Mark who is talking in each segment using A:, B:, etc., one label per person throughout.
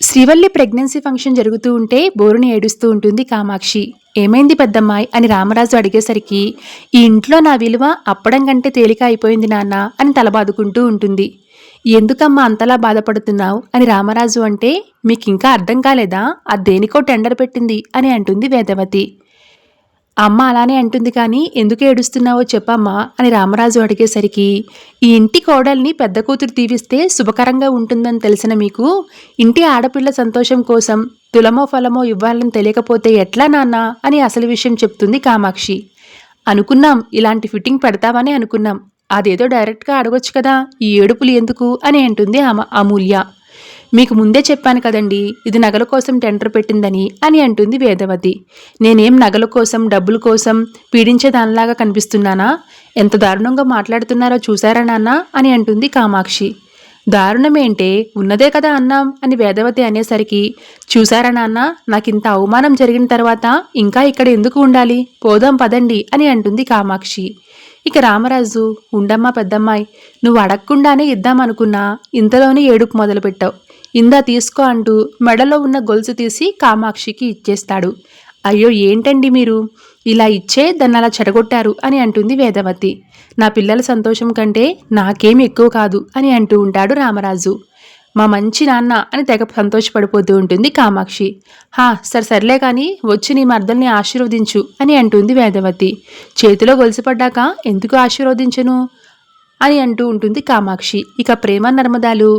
A: Srivalli pregnancy function జరుగుతూ ఉంటే బోరుని ఏడుస్తూ ఉంటుంది కామాక్షి. ఏమైంది పెద్దమ్మాయి అని రామరాజు అడిగేసరికి, ఈ ఇంట్లో నా విలువ అప్పడం కంటే తేలిక అయిపోయింది నాన్న అని తలబాదుకుంటూ ఉంటుంది. ఎందుకమ్మా అంతలా బాధపడుతున్నావు అని రామరాజు అంటే, మీకింకా అర్థం కాలేదా, అది దేనికో టెండర్ పెట్టింది అని అంటుంది వేదవతి. అమ్మ అలానే అంటుంది కానీ ఎందుకు ఏడుస్తున్నావో చెప్పమ్మా అని రామరాజు అడిగేసరికి, ఈ ఇంటి కోడల్ని పెద్ద కూతురు దీవిస్తే శుభకరంగా ఉంటుందని తెలిసిన మీకు ఇంటి ఆడపిల్ల సంతోషం కోసం తులమో ఫలమో ఇవ్వాలని తెలియకపోతే ఎట్లా నాన్న అని అసలు విషయం చెప్తుంది కామాక్షి. అనుకున్నాం ఇలాంటి ఫిట్టింగ్ పెడతావని అనుకున్నాం, అదేదో డైరెక్ట్గా అడగొచ్చు కదా, ఈ ఏడుపులు ఎందుకు అని అంటుంది అమూల్య. మీకు ముందే చెప్పాను కదండి ఇది నగల కోసం టెండర్ పెట్టిందని అని అంటుంది వేదవతి. నేనేం నగల కోసం డబ్బుల కోసం పీడించేదానిలాగా కనిపిస్తున్నానా? ఎంత దారుణంగా మాట్లాడుతున్నారో చూసారా నాన్న అని అంటుంది కామాక్షి. దారుణమేంటే ఉన్నదే కదా అన్నాం అని వేదవతి అనేసరికి, చూసారా నాన్న నాకింత అవమానం జరిగిన తర్వాత ఇంకా ఇక్కడ ఎందుకు ఉండాలి, పోదాం పదండి అని అంటుంది కామాక్షి. ఇక రామరాజు, ఉండమ్మా పెద్దమ్మాయి, నువ్వు అడగకుండానే ఇద్దామనుకున్నా ఇంతలోనే ఏడుపు మొదలుపెట్టావు, ఇందా తీసుకో అంటూ మెడలో ఉన్న గొలుసు తీసి కామాక్షికి ఇచ్చేస్తాడు. అయ్యో ఏంటండి మీరు ఇలా ఇచ్చే దాన్ని అలా చెడగొట్టారు అని అంటుంది వేదవతి. నా పిల్లల సంతోషం కంటే నాకేం ఎక్కువ కాదు అని అంటూ ఉంటాడు రామరాజు. మా మంచి నాన్న అని తెగ సంతోషపడిపోతూ ఉంటుంది కామాక్షి. సర్లే కానీ వచ్చి నీ మర్దల్ని ఆశీర్వదించు అని అంటుంది వేదవతి. చేతిలో గొలుసుపడ్డాక ఎందుకు ఆశీర్వదించను అని అంటూ ఉంటుంది కామాక్షి. ఇక ప్రేమ నర్మదాలు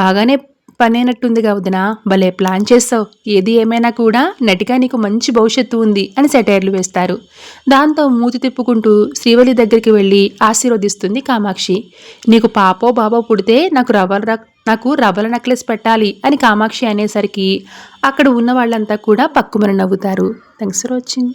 A: బాగానే పనైనట్టుందిగా వదిన, భలే ప్లాన్ చేస్తావు, ఏది ఏమైనా కూడా నటిగా నీకు మంచి భవిష్యత్తు ఉంది అని సెటైర్లు వేస్తారు. దాంతో మూతి తిప్పుకుంటూ శ్రీవల్లి దగ్గరికి వెళ్ళి ఆశీర్వదిస్తుంది కామాక్షి. నీకు పాపో బాబో పుడితే నాకు రవ్వల నెక్లెస్ పెట్టాలి అని కామాక్షి అనేసరికి అక్కడ ఉన్న వాళ్ళంతా కూడా పక్కుమని నవ్వుతారు. Thanks for watching.